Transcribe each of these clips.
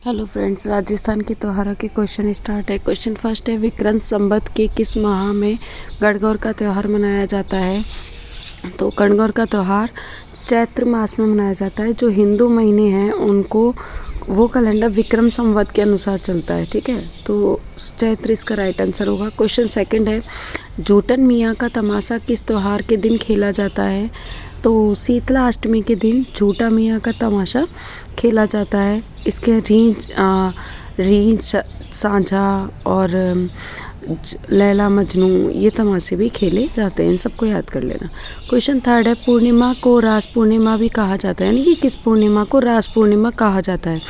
Hello friends, Rajasthan के त्योहारों के क्वेश्चन स्टार्ट है। क्वेश्चन फर्स्ट है, विक्रम संवत के किस माह में गणगौर का त्यौहार मनाया जाता है। तो गणगौर का त्यौहार चैत्र मास में मनाया जाता है। जो हिंदू महीने हैं उनको वो कैलेंडर विक्रम संवत के अनुसार चलता है। ठीक है, तो चैत्र इसका राइट आंसर होगा। क्वेश्चन सेकंड है, जूटन मियाँ का तमाशा किस त्यौहार के दिन खेला जाता है। तो शीतला अष्टमी के दिन झूठा मियाँ का तमाशा खेला जाता है। इसके रींझ साझा और लैला मजनू ये तमाशे भी खेले जाते हैं। इन सबको याद कर लेना। क्वेश्चन थर्ड है, पूर्णिमा को रास पूर्णिमा भी कहा जाता है, यानी कि किस पूर्णिमा को रास पूर्णिमा कहा जाता है।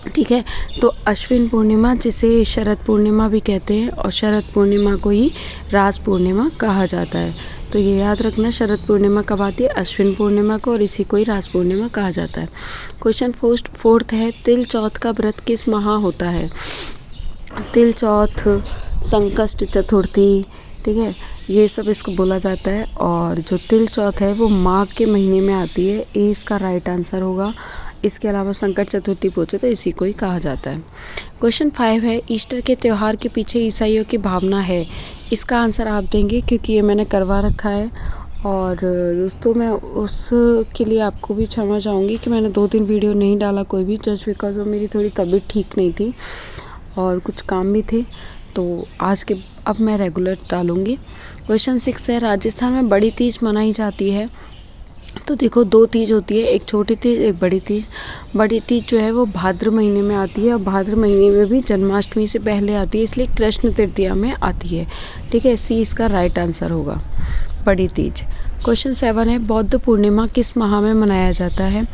ठीक है, तो अश्विन पूर्णिमा जिसे शरद पूर्णिमा भी कहते हैं और शरद पूर्णिमा को ही रास पूर्णिमा कहा जाता है। तो ये याद रखना, शरद पूर्णिमा कब आती है, अश्विन पूर्णिमा को, और इसी को ही रास पूर्णिमा कहा जाता है। क्वेश्चन फोर्थ है, तिल चौथ का व्रत किस माह होता है। तिल चौथ, संकष्ट चतुर्थी, ठीक है, ये सब इसको बोला जाता है। और जो तिल चौथ है वो माघ के महीने में आती है। ये इसका राइट आंसर होगा। इसके अलावा संकट चतुर्थी पूछे तो इसी को ही कहा जाता है। क्वेश्चन 5 है, ईस्टर के त्यौहार के पीछे ईसाइयों की भावना है। इसका आंसर आप देंगे क्योंकि ये मैंने करवा रखा है। और दोस्तों, मैं उसके लिए आपको भी क्षमा चाहूँगी कि मैंने 2-3 वीडियो नहीं डाला कोई भी, जस्ट बिकॉज वो मेरी थोड़ी तबीयत ठीक नहीं थी और कुछ काम भी थे। तो अब मैं रेगुलर डालूँगी। क्वेश्चन 6 है, राजस्थान में बड़ी तीज मनाई जाती है। तो देखो, 2 तीज होती है, एक छोटी तीज एक बड़ी तीज। बड़ी तीज जो है वो भाद्र महीने में आती है और भाद्र महीने में भी जन्माष्टमी से पहले आती है, इसलिए कृष्ण तृतीया में आती है। ठीक है, सी इसका राइट आंसर होगा, बड़ी तीज। क्वेश्चन 7 है, बौद्ध पूर्णिमा किस माह में मनाया जाता है।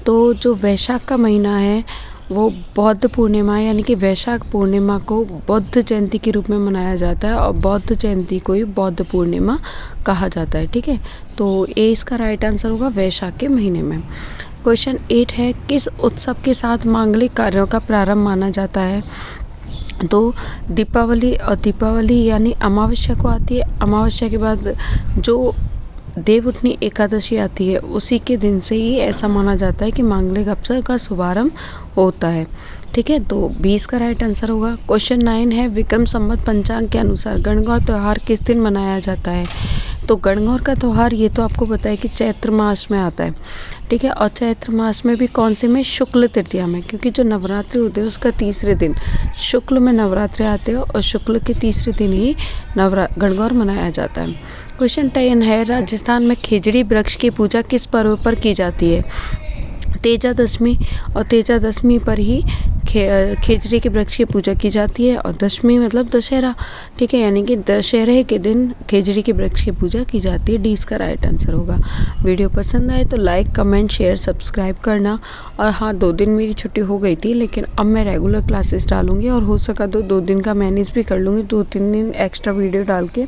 तो जो वैशाख का महीना है वो बौद्ध पूर्णिमा यानी कि वैशाख पूर्णिमा को बौद्ध जयंती के रूप में मनाया जाता है और बौद्ध जयंती को ही बौद्ध पूर्णिमा कहा जाता है। ठीक है, तो ए इसका राइट आंसर होगा, वैशाख के महीने में। क्वेश्चन 8 है, किस उत्सव के साथ मांगलिक कार्यों का प्रारंभ माना जाता है। तो दीपावली यानी अमावस्या को आती है। अमावस्या के बाद जो देवउठनी एकादशी आती है उसी के दिन से ही ऐसा माना जाता है कि मांगलिक अवसर का शुभारंभ होता है। ठीक है, तो 20 का राइट आंसर होगा। क्वेश्चन 9 है, विक्रम संवत पंचांग के अनुसार गणगौर त्यौहार किस दिन मनाया जाता है। तो गणगौर का त्यौहार ये तो आपको पता है कि चैत्र मास में आता है। ठीक है, और चैत्र मास में भी कौन से में, शुक्ल तृतीया में, क्योंकि जो नवरात्रि होते हैं उसका तीसरे दिन शुक्ल में नवरात्रि आते हैं और शुक्ल के तीसरे दिन ही गणगौर मनाया जाता है। क्वेश्चन 10 है, राजस्थान में खेजड़ी वृक्ष की पूजा किस पर्व पर की जाती है। तेजा दशमी, और तेजा दशमी पर ही खेजड़ी के वृक्ष की पूजा की जाती है और दशमी मतलब दशहरा। ठीक है, यानी कि दशहरे के दिन खेजड़ी के वृक्ष की पूजा की जाती है। डी इसका राइट आंसर होगा। वीडियो पसंद आए तो लाइक, कमेंट, शेयर, सब्सक्राइब करना। और हाँ, 2 दिन मेरी छुट्टी हो गई थी, लेकिन अब मैं रेगुलर क्लासेस डालूंगी और हो सका तो 2 दिन का मैनेज भी कर लूँगी, 2-3 दिन एक्स्ट्रा वीडियो डाल के।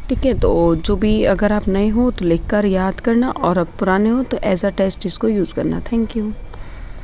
ठीक है, तो जो भी, अगर आप नए हो तो लिख कर याद करना और अब पुराने हो तो एज अ टेस्ट इसको यूज़ करना। Thank you.